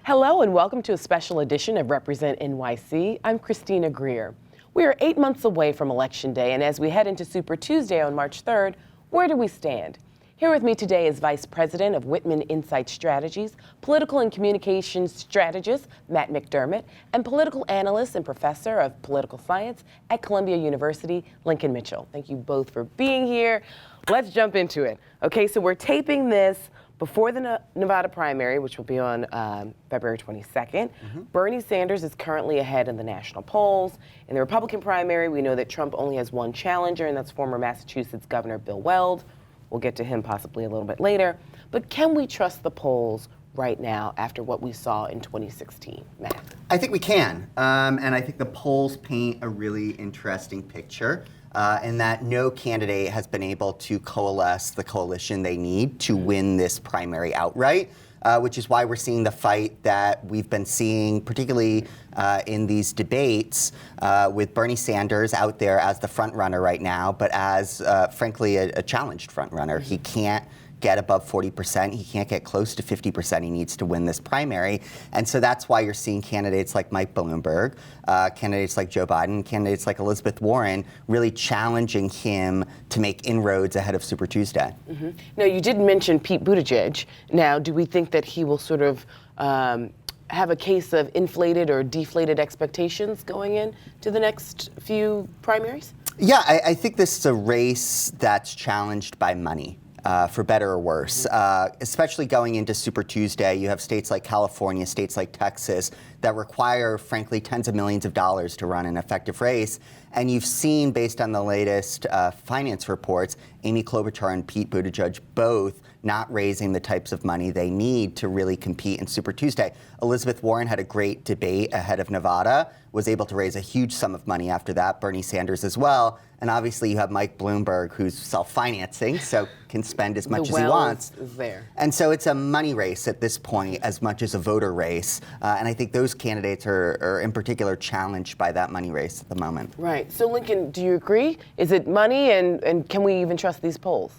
Hello and welcome to a special edition of Represent NYC. I'm Christina Greer. We are 8 months away from Election Day, and as we head into Super Tuesday on March 3rd, where do we stand? Here with me today is Vice President of Whitman Insight Strategies, Political and Communications Strategist Matt McDermott, and Political Analyst and Professor of Political Science at Columbia University, Lincoln Mitchell. Thank you both for being here. Let's jump into it. Okay, so we're taping this before the Nevada primary, which will be on February 22nd. Bernie Sanders is currently ahead in the national polls. In the Republican primary, we know that Trump only has one challenger, and that's former Massachusetts Governor Bill Weld. We'll get to him possibly a little bit later. But can we trust the polls right now after what we saw in 2016, Matt? I think we can, and I think the polls paint a really interesting picture. In that no candidate has been able to coalesce the coalition they need to win this primary outright, which is why we're seeing the fight that we've been seeing, particularly in these debates, with Bernie Sanders out there as the front runner right now, but as, frankly, a challenged front runner. He can't get above 40%. He can't get close to 50%. He needs to win this primary. And so that's why you're seeing candidates like Mike Bloomberg, candidates like Joe Biden, candidates like Elizabeth Warren really challenging him to make inroads ahead of Super Tuesday. Now, you did mention Pete Buttigieg. Now, do we think that he will sort of have a case of inflated or deflated expectations going into the next few primaries? Yeah, I think this is a race that's challenged by money. For better or worse, especially going into Super Tuesday. You have states like California, states like Texas that require, frankly, tens of millions of dollars to run an effective race. And you've seen, based on the latest finance reports, Amy Klobuchar and Pete Buttigieg both not raising the types of money they need to really compete in Super Tuesday. Elizabeth Warren had a great debate ahead of Nevada, was able to raise a huge sum of money after that, Bernie Sanders as well. And obviously you have Mike Bloomberg, who's self-financing, so can spend as much as he wants. Is there. And so it's a money race at this point as much as a voter race. And I think those candidates are in particular challenged by that money race at the moment. Right. So Lincoln, do you agree? Is it money, and can we even trust these polls?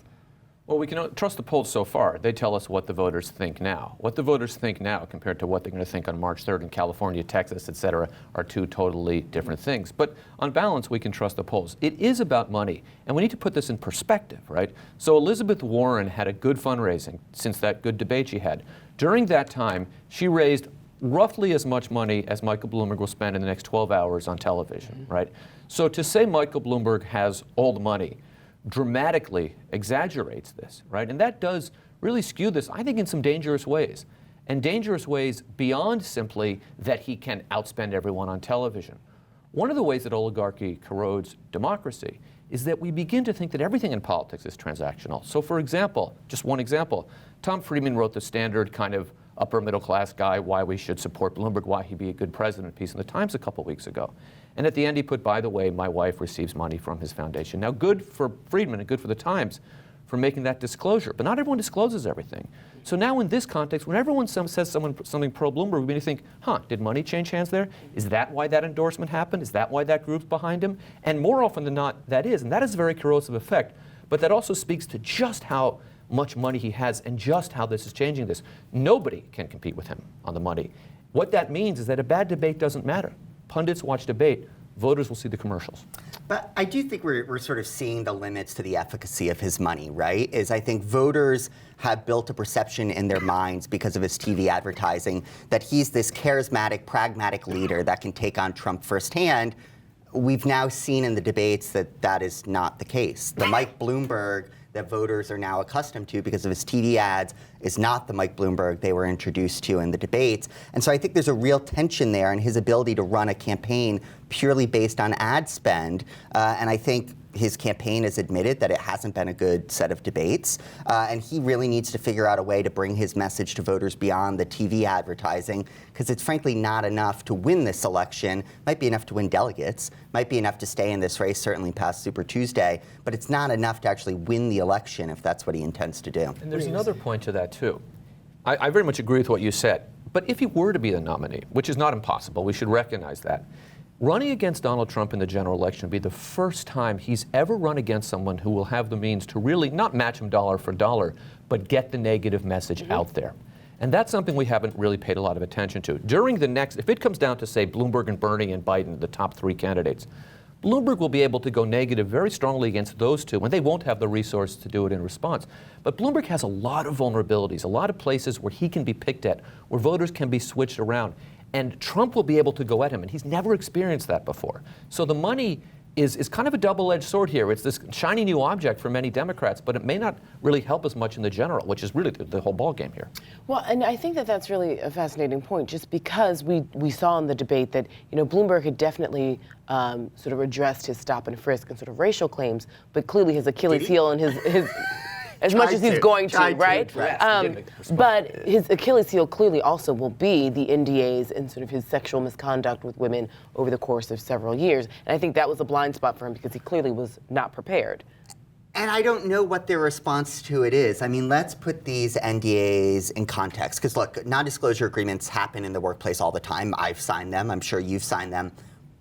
Well, we can trust the polls so far. They tell us what the voters think now. What the voters think now compared to what they're going to think on March 3rd in California, Texas, et cetera, are two totally different things. But on balance, we can trust the polls. It is about money, and we need to put this in perspective, right? So Elizabeth Warren had a good fundraising since that good debate she had. During that time, she raised roughly as much money as Michael Bloomberg will spend in the next 12 hours on television, right? So to say Michael Bloomberg has all the money dramatically exaggerates this, right? And that does really skew this, I think, in some dangerous ways. And dangerous ways beyond simply that he can outspend everyone on television. One of the ways that oligarchy corrodes democracy is that we begin to think that everything in politics is transactional. So for example, just one example, Tom Friedman wrote the standard kind of upper middle class guy, why we should support Bloomberg, why he'd be a good president piece in the Times a couple weeks ago. And at the end he put, by the way, my wife receives money from his foundation. Now good for Friedman and good for the Times for making that disclosure, but not everyone discloses everything. So now in this context, when everyone says something pro-Bloomberg, we begin to think, did money change hands there? Is that why that endorsement happened? Is that why that group's behind him? And more often than not, that is. And that is a very corrosive effect. But that also speaks to just how much money he has and just how this is changing this. Nobody can compete with him on the money. What that means is that a bad debate doesn't matter. Pundits watch debate. Voters will see the commercials. But I do think we're sort of seeing the limits to the efficacy of his money, right? I think voters have built a perception in their minds because of his TV advertising that he's this charismatic, pragmatic leader that can take on Trump firsthand. We've now seen in the debates that that is not the case. The Mike Bloomberg that voters are now accustomed to because of his TV ads is not the Mike Bloomberg they were introduced to in the debates. And so I think there's a real tension there in his ability to run a campaign purely based on ad spend. And I think his campaign has admitted that it hasn't been a good set of debates. And he really needs to figure out a way to bring his message to voters beyond the TV advertising, because it's frankly not enough to win this election. Might be enough to win delegates, might be enough to stay in this race, certainly past Super Tuesday, but it's not enough to actually win the election if that's what he intends to do. And there's another point to that, too. I very much agree with what you said. But if he were to be the nominee, which is not impossible, we should recognize that, running against Donald Trump in the general election would be the first time he's ever run against someone who will have the means to really not match him dollar for dollar, but get the negative message out there. And that's something we haven't really paid a lot of attention to. During the next, if it comes down to, say, Bloomberg and Bernie and Biden, the top three candidates, Bloomberg will be able to go negative very strongly against those two, and they won't have the resources to do it in response. But Bloomberg has a lot of vulnerabilities, a lot of places where he can be picked at, where voters can be switched around. And Trump will be able to go at him, and he's never experienced that before. So the money is kind of a double-edged sword here. It's this shiny new object for many Democrats, but it may not really help as much in the general, which is really the whole ballgame here. Well, and I think that that's really a fascinating point, just because we saw in the debate that, Bloomberg had definitely sort of addressed his stop and frisk and sort of racial claims, but clearly his Achilles heel and his as much as he's going to, right? But his Achilles heel clearly also will be the NDAs and sort of his sexual misconduct with women over the course of several years. And I think that was a blind spot for him because he clearly was not prepared. And I don't know what their response to it is. I mean, let's put these NDAs in context. Because look, non-disclosure agreements happen in the workplace all the time. I've signed them. I'm sure you've signed them.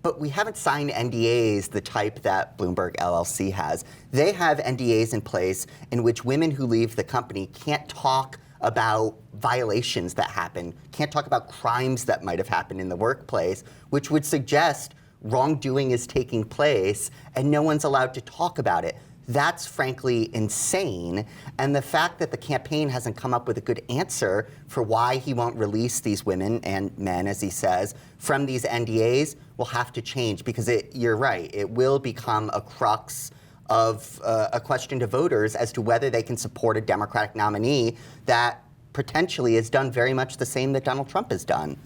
But we haven't signed NDAs the type that Bloomberg LLC has. They have NDAs in place in which women who leave the company can't talk about violations that happen, can't talk about crimes that might have happened in the workplace, which would suggest wrongdoing is taking place and no one's allowed to talk about it. That's frankly insane. And the fact that the campaign hasn't come up with a good answer for why he won't release these women and men, as he says, from these NDAs will have to change, because you're right, it will become a crux of a question to voters as to whether they can support a Democratic nominee that potentially has done very much the same that Donald Trump has done.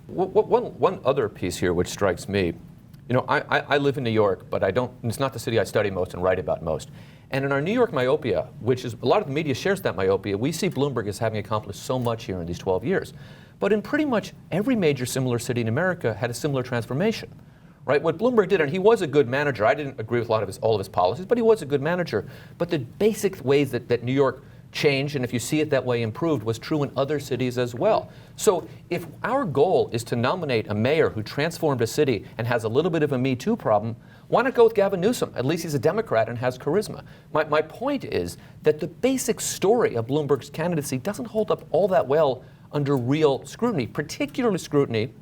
One other piece here which strikes me, I live in New York, but it's not the city I study most and write about most. And in our New York myopia, which is, a lot of the media shares that myopia, we see Bloomberg as having accomplished so much here in these 12 years. But in pretty much every major similar city in America had a similar transformation, right? What Bloomberg did, and he was a good manager. I didn't agree with all of his policies, but he was a good manager. But the basic ways that New York changed, and if you see it that way improved, was true in other cities as well. So if our goal is to nominate a mayor who transformed a city and has a little bit of a Me Too problem, why not go with Gavin Newsom? At least he's a Democrat and has charisma. My point is that the basic story of Bloomberg's candidacy doesn't hold up all that well under real scrutiny, particularly scrutiny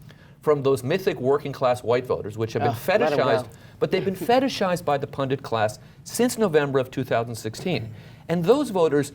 from those mythic working class white voters, which have been fetishized, but they've been fetishized by the pundit class since November of 2016. And those voters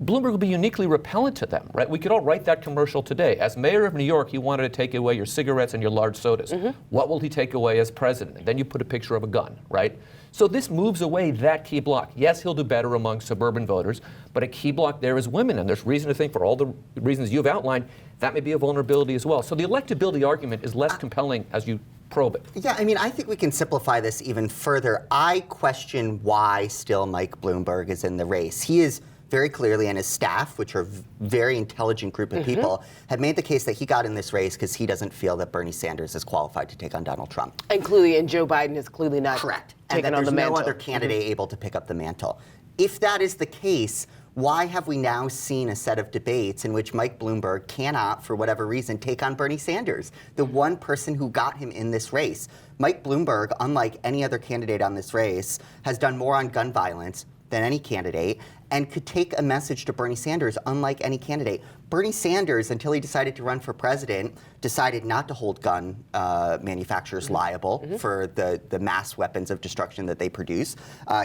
Bloomberg will be uniquely repellent to them, right? We could all write that commercial today. As mayor of New York, he wanted to take away your cigarettes and your large sodas. What will he take away as president? And then you put a picture of a gun, right? So this moves away that key block. Yes, he'll do better among suburban voters, but a key block there is women, and there's reason to think, for all the reasons you've outlined, that may be a vulnerability as well. So the electability argument is less compelling as you probe it. Yeah, I mean, I think we can simplify this even further. I question why still Mike Bloomberg is in the race. He is very clearly, and his staff, which are a very intelligent group of people, have made the case that he got in this race because he doesn't feel that Bernie Sanders is qualified to take on Donald Trump. And clearly, and Joe Biden is clearly not Correct. taking And that on the there's mantle. no other candidate able to pick up the mantle. If that is the case, why have we now seen a set of debates in which Mike Bloomberg cannot, for whatever reason, take on Bernie Sanders, the one person who got him in this race? Mike Bloomberg, unlike any other candidate on this race, has done more on gun violence than any candidate, and could take a message to Bernie Sanders unlike any candidate. Bernie Sanders, until he decided to run for president, decided not to hold gun manufacturers liable for the mass weapons of destruction that they produce.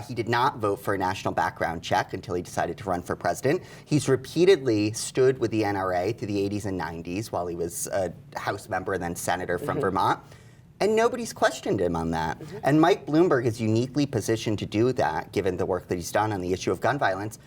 He did not vote for a national background check until he decided to run for president. He's repeatedly stood with the NRA through the 80s and 90s while he was a House member and then senator from Vermont. And nobody's questioned him on that. And Mike Bloomberg is uniquely positioned to do that, given the work that he's done on the issue of gun violence.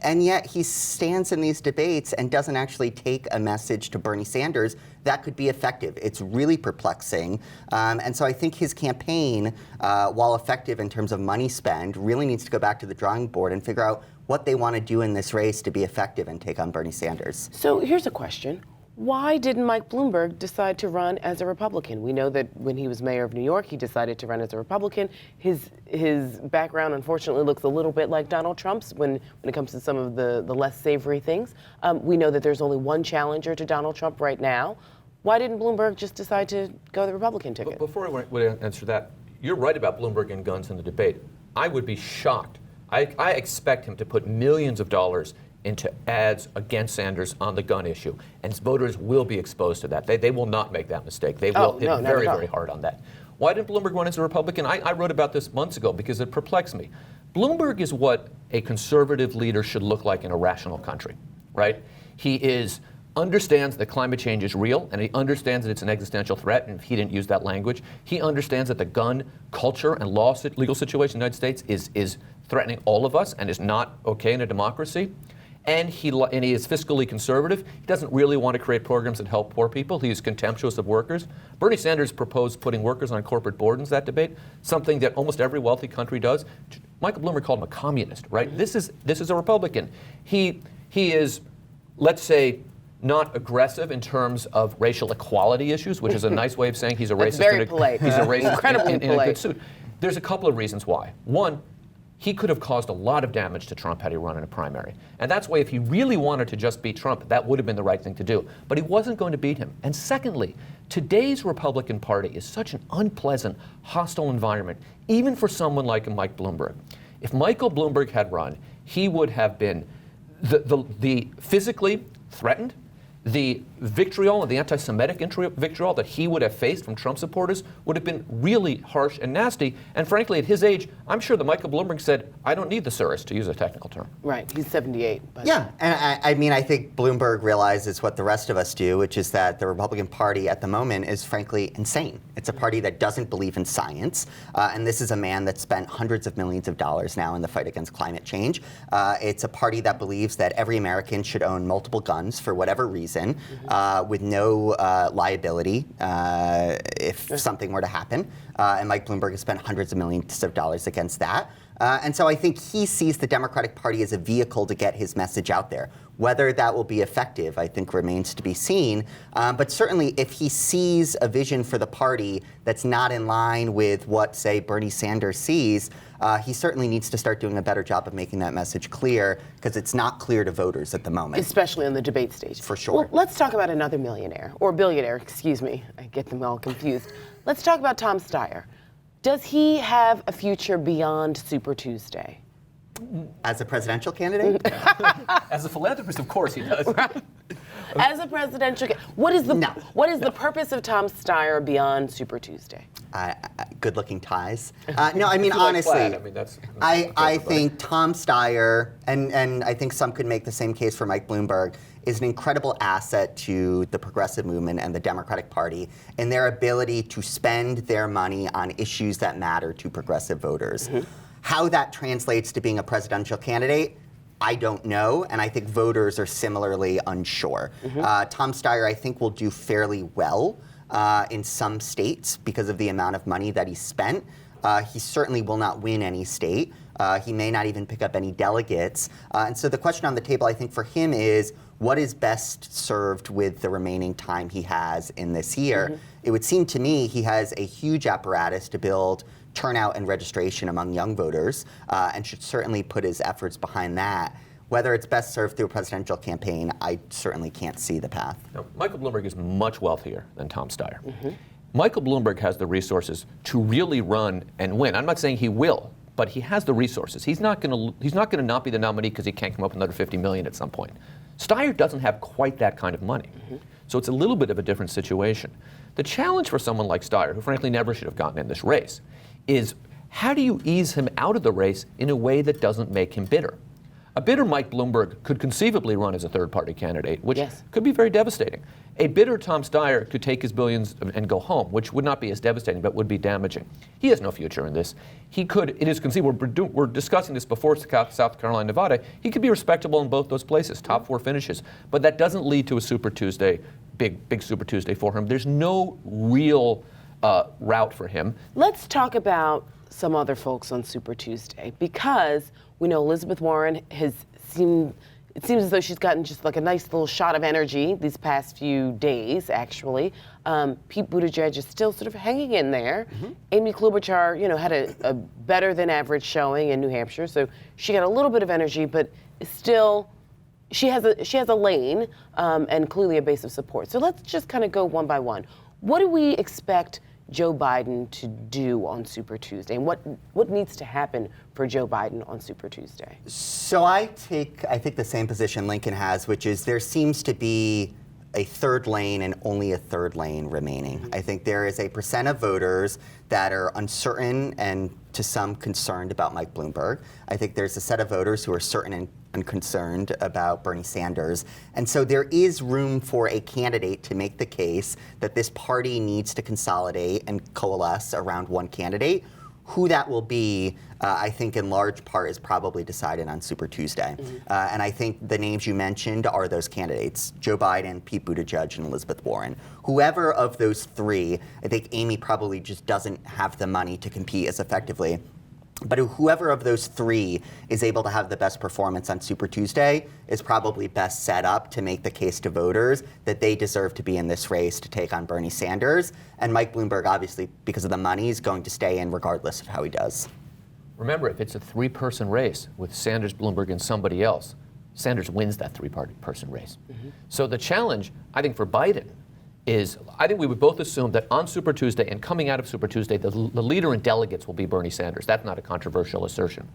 And yet he stands in these debates and doesn't actually take a message to Bernie Sanders that could be effective. It's really perplexing. And so I think his campaign, while effective in terms of money spend, really needs to go back to the drawing board and figure out what they want to do in this race to be effective and take on Bernie Sanders. So here's a question. Why didn't Mike Bloomberg decide to run as a Republican? We know that when he was mayor of New York, he decided to run as a Republican. His background, unfortunately, looks a little bit like Donald Trump's when it comes to some of the less savory things. We know that there's only one challenger to Donald Trump right now. Why didn't Bloomberg just decide to go the Republican ticket? Before I would answer that, you're right about Bloomberg and guns in the debate. I would be shocked. I expect him to put millions of dollars into ads against Sanders on the gun issue, and voters will be exposed to that. They will not make that mistake. They will hit very, very hard on that. Why didn't Bloomberg run as a Republican? I wrote about this months ago because it perplexed me. Bloomberg is what a conservative leader should look like in a rational country, right? He understands that climate change is real, and he understands that it's an existential threat, and if he didn't use that language, he understands that the gun culture and legal situation in the United States is threatening all of us and is not okay in a democracy. And he is fiscally conservative. He doesn't really want to create programs that help poor people. He is contemptuous of workers. Bernie Sanders proposed putting workers on corporate boards in that debate, something that almost every wealthy country does. Michael Bloomberg called him a communist, right? This is a Republican. He is, let's say, not aggressive in terms of racial equality issues, which is a nice way of saying he's a racist. Very polite. He's a racist Incredibly in a polite. good suit. There's a couple of reasons why. One, he could have caused a lot of damage to Trump had he run in a primary. And that's why if he really wanted to just beat Trump, that would have been the right thing to do. But he wasn't going to beat him. And secondly, today's Republican Party is such an unpleasant, hostile environment, even for someone like Mike Bloomberg. If Michael Bloomberg had run, he would have been the physically threatened, the vitriol and the anti-Semitic vitriol that he would have faced from Trump supporters would have been really harsh and nasty. And frankly, at his age, I'm sure that Michael Bloomberg said, I don't need the Surus, to use a technical term. Right, he's 78. Yeah, and I mean, I think Bloomberg realizes what the rest of us do, which is that the Republican Party at the moment is frankly insane. It's a party that doesn't believe in science, and this is a man that spent hundreds of millions of dollars now in the fight against climate change. It's a party that believes that every American should own multiple guns for whatever reason, with no liability if something were to happen. And Mike Bloomberg has spent hundreds of millions of dollars against that. And so I think he sees the Democratic Party as a vehicle to get his message out there. Whether that will be effective, I think, remains to be seen. But certainly, if he sees a vision for the party that's not in line with what, say, Bernie Sanders sees, he certainly needs to start doing a better job of making that message clear, because it's not clear to voters at the moment. Especially on the debate stage. For sure. Well, let's talk about another millionaire, or billionaire, excuse me. I get them all confused. Let's talk about Tom Steyer. Does he have a future beyond Super Tuesday? As a presidential candidate? As a philanthropist, of course he does. As a presidential, what is the purpose of Tom Steyer beyond Super Tuesday? Good-looking ties. No, I mean, honestly, I think Tom Steyer, and I think some could make the same case for Mike Bloomberg, is an incredible asset to the progressive movement and the Democratic Party in their ability to spend their money on issues that matter to progressive voters. How that translates to being a presidential candidate, I don't know, and I think voters are similarly unsure. Tom Steyer, I think, will do fairly well in some states because of the amount of money that he spent. He certainly will not win any state. He may not even pick up any delegates. And so the question on the table, I think, for him is, what is best served with the remaining time he has in this year? It would seem to me he has a huge apparatus to build turnout and registration among young voters, and should certainly put his efforts behind that. Whether it's best served through a presidential campaign, I certainly can't see the path. Now, Michael Bloomberg is much wealthier than Tom Steyer. Michael Bloomberg has the resources to really run and win. I'm not saying he will, but he has the resources. He's not going to not be the nominee because he can't come up with another $50 million at some point. Steyer doesn't have quite that kind of money. So it's a little bit of a different situation. The challenge for someone like Steyer, who frankly never should have gotten in this race, is how do you ease him out of the race in a way that doesn't make him bitter? A bitter Mike Bloomberg could conceivably run as a third-party candidate, which could be very devastating. A bitter Tom Steyer could take his billions and go home, which would not be as devastating, but would be damaging. He has no future in this. He could, it is conceivable, we're discussing this before South Carolina, Nevada, he could be respectable in both those places, top 4 finishes, but that doesn't lead to a Super Tuesday, big Super Tuesday for him. There's no real route for him. Let's talk about some other folks on Super Tuesday, because we know Elizabeth Warren it seems as though she's gotten just like a nice little shot of energy these past few days, actually. Pete Buttigieg is still sort of hanging in there. Amy Klobuchar, had a better than average showing in New Hampshire, so she got a little bit of energy, but still, she has a lane and clearly a base of support. So let's just kind of go one by one. What do we expect Joe Biden to do on Super Tuesday, and what needs to happen for Joe Biden on Super Tuesday? So I think the same position Lincoln has, which is there seems to be a third lane and only a third lane remaining. I think there is a percent of voters that are uncertain and to some concerned about Mike Bloomberg. I think there's a set of voters who are certain and concerned about Bernie Sanders. And so there is room for a candidate to make the case that this party needs to consolidate and coalesce around one candidate. Who that will be, I think in large part is probably decided on Super Tuesday. And I think the names you mentioned are those candidates: Joe Biden, Pete Buttigieg, and Elizabeth Warren. Whoever of those three, I think Amy probably just doesn't have the money to compete as effectively. But whoever of those three is able to have the best performance on Super Tuesday is probably best set up to make the case to voters that they deserve to be in this race to take on Bernie Sanders. And Mike Bloomberg, obviously, because of the money, is going to stay in regardless of how he does. Remember, if it's a 3-person race with Sanders, Bloomberg, and somebody else, Sanders wins that 3-person race. So the challenge, I think, for Biden is, I think we would both assume that on Super Tuesday and coming out of Super Tuesday, the leader in delegates will be Bernie Sanders. That's not a controversial assertion.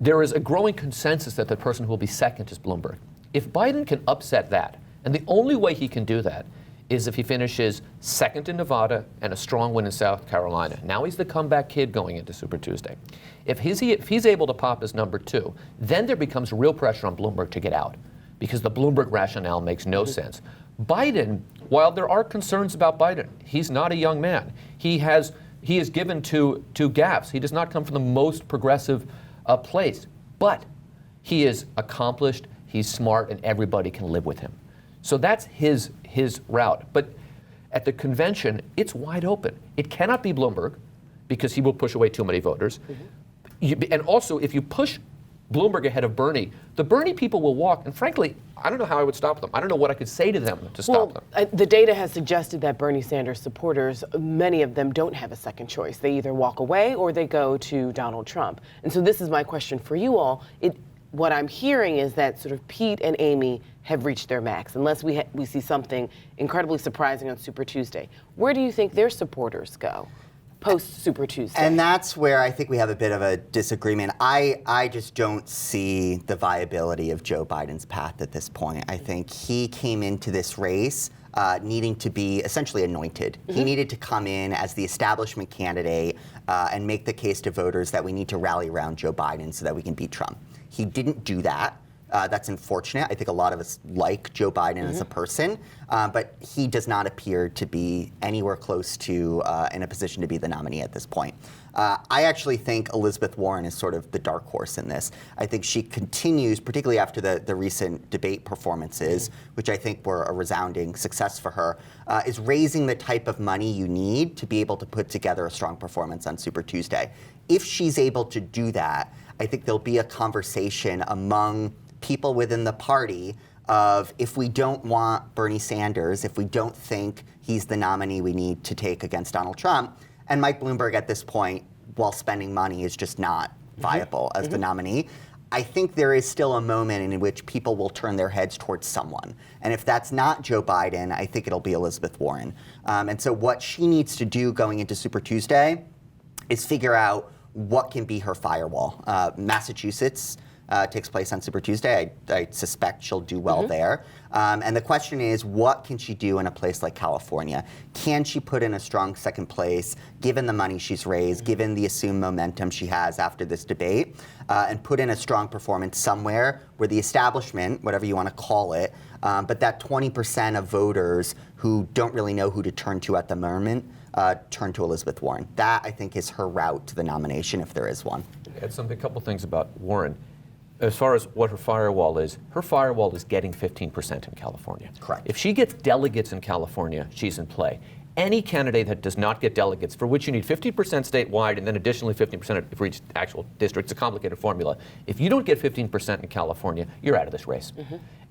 There is a growing consensus that the person who will be second is Bloomberg. If Biden can upset that, and the only way he can do that is if he finishes second in Nevada and a strong win in South Carolina. Now he's the comeback kid going into Super Tuesday. If he's able to pop as number 2, then there becomes real pressure on Bloomberg to get out, because the Bloomberg rationale makes no sense. Biden, while there are concerns about Biden, he's not a young man. He is given two gaffes. He does not come from the most progressive place, but he is accomplished, he's smart, and everybody can live with him. So that's his route. But at the convention, it's wide open. It cannot be Bloomberg, because he will push away too many voters. And also, if you push Bloomberg ahead of Bernie, the Bernie people will walk, and frankly, I don't know how I would stop them. I don't know what I could say to them to stop them. The data has suggested that Bernie Sanders supporters, many of them don't have a second choice. They either walk away or they go to Donald Trump. And so this is my question for you all. What I'm hearing is that sort of Pete and Amy have reached their max, unless we see something incredibly surprising on Super Tuesday. Where do you think their supporters go? post Super Tuesday. And that's where I think we have a bit of a disagreement. I just don't see the viability of Joe Biden's path at this point. I think he came into this race needing to be essentially anointed. He needed to come in as the establishment candidate and make the case to voters that we need to rally around Joe Biden so that we can beat Trump. He didn't do that. That's unfortunate. I think a lot of us like Joe Biden as a person, but he does not appear to be anywhere close to in a position to be the nominee at this point. I actually think Elizabeth Warren is sort of the dark horse in this. I think she continues, particularly after the recent debate performances, which I think were a resounding success for her, is raising the type of money you need to be able to put together a strong performance on Super Tuesday. If she's able to do that, I think there'll be a conversation among people within the party of, if we don't want Bernie Sanders, if we don't think he's the nominee we need to take against Donald Trump, and Mike Bloomberg at this point, while spending money, is just not viable as the nominee, I think there is still a moment in which people will turn their heads towards someone. And if that's not Joe Biden, I think it'll be Elizabeth Warren. And so what she needs to do going into Super Tuesday is figure out what can be her firewall. Massachusetts takes place on Super Tuesday. I suspect she'll do well there. And the question is, what can she do in a place like California? Can she put in a strong second place, given the money she's raised, given the assumed momentum she has after this debate, and put in a strong performance somewhere where the establishment, whatever you want to call it, but that 20% of voters who don't really know who to turn to at the moment, turn to Elizabeth Warren. That, I think, is her route to the nomination, if there is one. Add a couple things about Warren. As far as what her firewall is getting 15% in California. Correct. If she gets delegates in California, she's in play. Any candidate that does not get delegates, for which you need 50% statewide and then additionally 15% for each actual district, it's a complicated formula. If you don't get 15% in California, you're out of this race.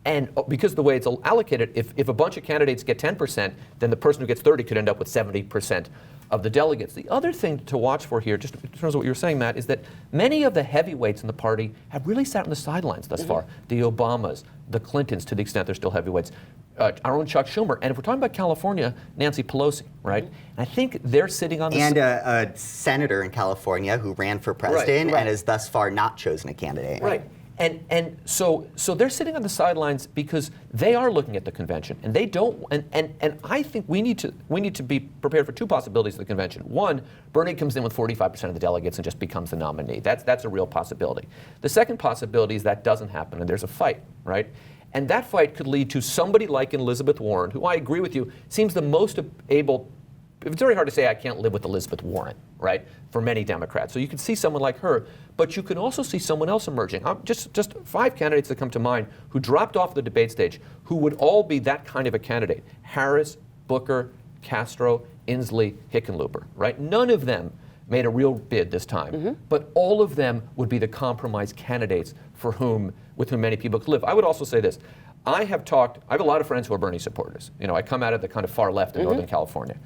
And because the way it's allocated, if a bunch of candidates get 10%, then the person who gets 30 could end up with 70% of the delegates. The other thing to watch for here, just in terms of what you were saying, Matt, is that many of the heavyweights in the party have really sat on the sidelines thus far. The Obamas, the Clintons, to the extent they're still heavyweights, our own Chuck Schumer, and if we're talking about California, Nancy Pelosi, right? And I think they're sitting on the and a senator in California who ran for president and has thus far not chosen a candidate. Right. And so they're sitting on the sidelines because they are looking at the convention, and they don't. And I think we need to be prepared for two possibilities of the convention. One, Bernie comes in with 45% of the delegates and just becomes the nominee. That's a real possibility. The second possibility is that doesn't happen, and there's a fight, right? And that fight could lead to somebody like Elizabeth Warren, who I agree with you seems the most able. It's very hard to say I can't live with Elizabeth Warren, right, for many Democrats. So you can see someone like her, but you can also see someone else emerging. Just 5 candidates that come to mind who dropped off the debate stage, who would all be that kind of a candidate. Harris, Booker, Castro, Inslee, Hickenlooper, right? None of them made a real bid this time, but all of them would be the compromise candidates with whom many people could live. I would also say this. I have a lot of friends who are Bernie supporters. You know, I come out of the kind of far left in Northern California.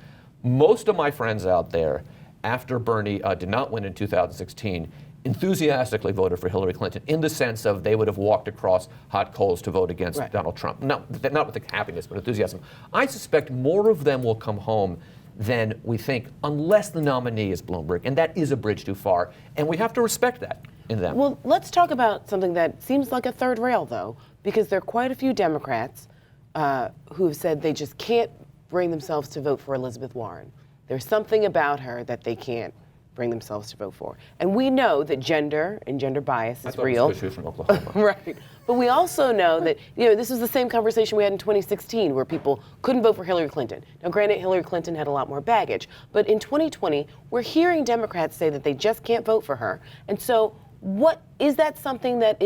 Most of my friends out there, after Bernie did not win in 2016, enthusiastically voted for Hillary Clinton in the sense of they would have walked across hot coals to vote against Donald Trump. Not with the happiness, but enthusiasm. I suspect more of them will come home than we think, unless the nominee is Bloomberg, and that is a bridge too far, and we have to respect that in them. Well, let's talk about something that seems like a third rail, though, because there are quite a few Democrats who have said they just can't bring themselves to vote for Elizabeth Warren. There's something about her that they can't bring themselves to vote for. And we know that gender and gender bias is real. I thought it was from Oklahoma. Right. But we also know that, this was the same conversation we had in 2016 where people couldn't vote for Hillary Clinton. Now, granted, Hillary Clinton had a lot more baggage, but in 2020, we're hearing Democrats say that they just can't vote for her. And so what is that something that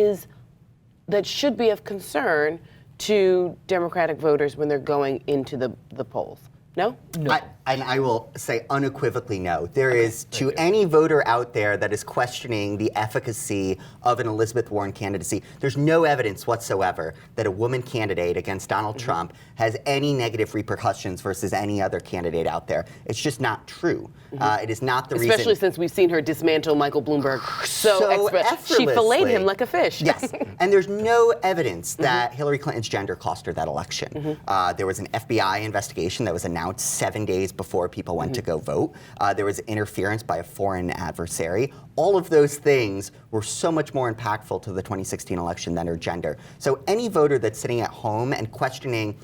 should be of concern to Democratic voters when they're going into the polls? No? No. I will say unequivocally no. There is, to any voter out there that is questioning the efficacy of an Elizabeth Warren candidacy, there's no evidence whatsoever that a woman candidate against Donald Trump has any negative repercussions versus any other candidate out there. It's just not true. It is not the reason. Especially since we've seen her dismantle Michael Bloomberg so effortlessly. She filleted him like a fish. Yes, and there's no evidence that Hillary Clinton's gender cost her that election. There was an FBI investigation that was announced 7 days before people went to go vote. There was interference by a foreign adversary. All of those things were so much more impactful to the 2016 election than her gender. So any voter that's sitting at home and questioning,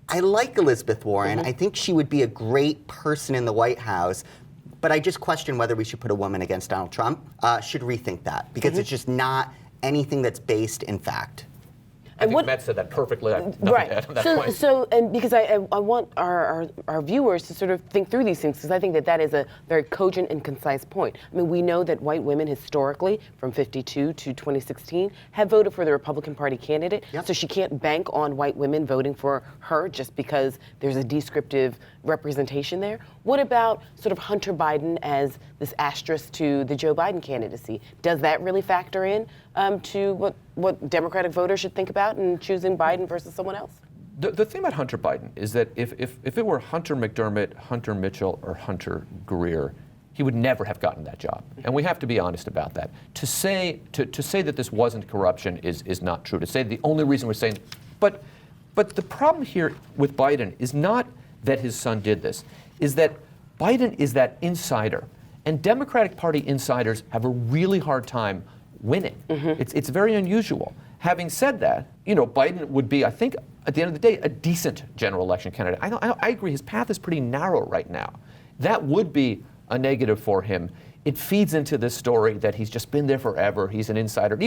I like Elizabeth Warren, I think she would be a great person in the White House, but I just question whether we should put a woman against Donald Trump, should rethink that, because it's just not anything that's based in fact. I think Matt said that perfectly. I have nothing to add on that point. So, and because I want our viewers to sort of think through these things, because I think that is a very cogent and concise point. I mean, we know that white women historically, from 52 to 2016, have voted for the Republican Party candidate. So she can't bank on white women voting for her just because there's a descriptive representation there. What about sort of Hunter Biden as this asterisk to the Joe Biden candidacy? Does that really factor in to what Democratic voters should think about in choosing Biden versus someone else? The thing about Hunter Biden is that if it were Hunter McDermott, Hunter Mitchell, or Hunter Greer, he would never have gotten that job. And we have to be honest about that. To say that this wasn't corruption is not true. To say the only reason we're saying, but the problem here with Biden is not that his son did this, is that Biden is that insider. And Democratic Party insiders have a really hard time winning. It's very unusual. Having said that, Biden would be, I think, at the end of the day, a decent general election candidate. I agree, his path is pretty narrow right now. That would be a negative for him. It feeds into this story that he's just been there forever, he's an insider.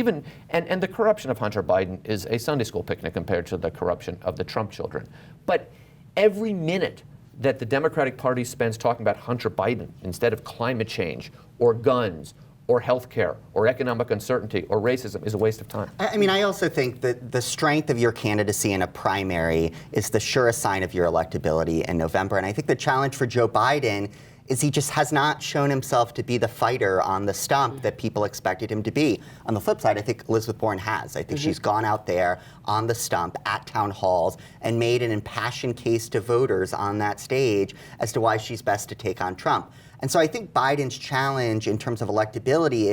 And the corruption of Hunter Biden is a Sunday school picnic compared to the corruption of the Trump children. But every minute that the Democratic Party spends talking about Hunter Biden instead of climate change or guns or healthcare or economic uncertainty or racism is a waste of time. I mean, I also think that the strength of your candidacy in a primary is the surest sign of your electability in November. And I think the challenge for Joe Biden is he just has not shown himself to be the fighter on the stump that people expected him to be. On the flip side, I think Elizabeth Warren has. I think she's gone out there on the stump at town halls and made an impassioned case to voters on that stage as to why she's best to take on Trump. And so I think Biden's challenge in terms of electability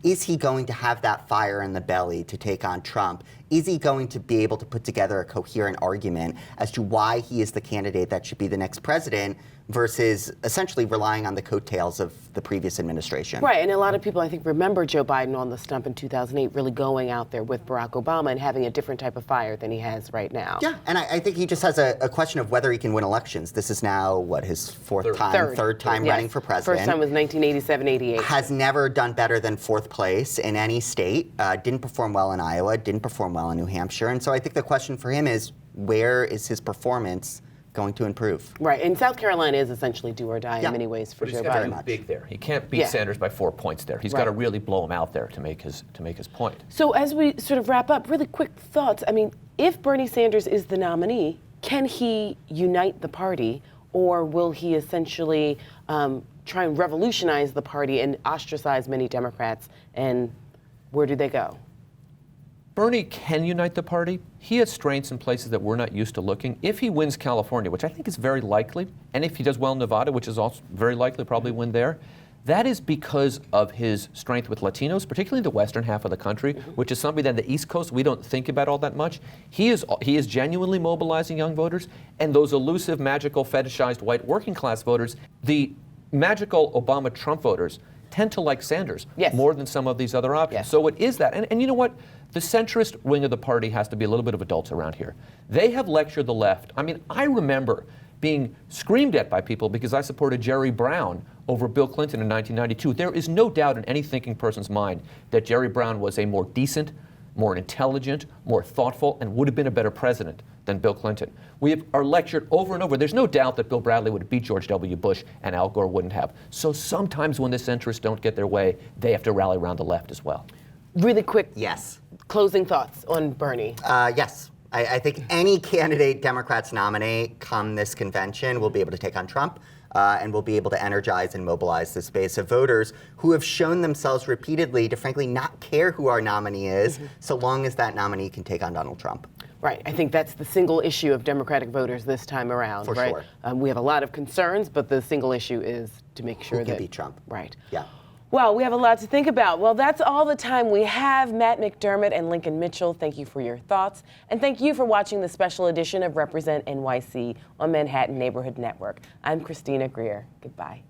is he going to have that fire in the belly to take on Trump? Is he going to be able to put together a coherent argument as to why he is the candidate that should be the next president versus essentially relying on the coattails of the previous administration? Right, and a lot of people, I think, remember Joe Biden on the stump in 2008 really going out there with Barack Obama and having a different type of fire than he has right now. Yeah, and I think he just has a question of whether he can win elections. This is now, his third time running for president. First time was 1987-88. Has never done better than fourth place in any state. Didn't perform well in Iowa, didn't perform well in New Hampshire. And so I think the question for him is, where is his performance going to improve? Right, and South Carolina is essentially do or die in many ways for Joe Biden. Very much big there. He can't beat Sanders by 4 points there. He's got to really blow him out there to make his point. So as we sort of wrap up, really quick thoughts. I mean, if Bernie Sanders is the nominee, can he unite the party, or will he essentially try and revolutionize the party and ostracize many Democrats? And where do they go? Bernie can unite the party. He has strengths in places that we're not used to looking. If he wins California, which I think is very likely, and if he does well in Nevada, which is also very likely, probably win there, that is because of his strength with Latinos, particularly the western half of the country, which is something that the East Coast we don't think about all that much. He is genuinely mobilizing young voters, and those elusive, magical, fetishized white working class voters, the magical Obama-Trump voters, tend to like Sanders more than some of these other options. So it is that. And you know what? The centrist wing of the party has to be a little bit of adults around here. They have lectured the left. I mean, I remember being screamed at by people because I supported Jerry Brown over Bill Clinton in 1992. There is no doubt in any thinking person's mind that Jerry Brown was a more decent, more intelligent, more thoughtful, and would have been a better president than Bill Clinton. We are lectured over and over. There's no doubt that Bill Bradley would have beat George W. Bush and Al Gore wouldn't have. So sometimes when the centrists don't get their way, they have to rally around the left as well. Really quick. Yes. Closing thoughts on Bernie. Yes. I think any candidate Democrats nominate come this convention will be able to take on Trump and will be able to energize and mobilize this base of voters who have shown themselves repeatedly to frankly not care who our nominee is so long as that nominee can take on Donald Trump. Right. I think that's the single issue of Democratic voters this time around. For right? sure. We have a lot of concerns, but the single issue is to make sure Who can that beat Trump. Right. Yeah. Well, we have a lot to think about. Well, that's all the time we have. Matt McDermott and Lincoln Mitchell, thank you for your thoughts. And thank you for watching the special edition of Represent NYC on Manhattan Neighborhood Network. I'm Christina Greer. Goodbye.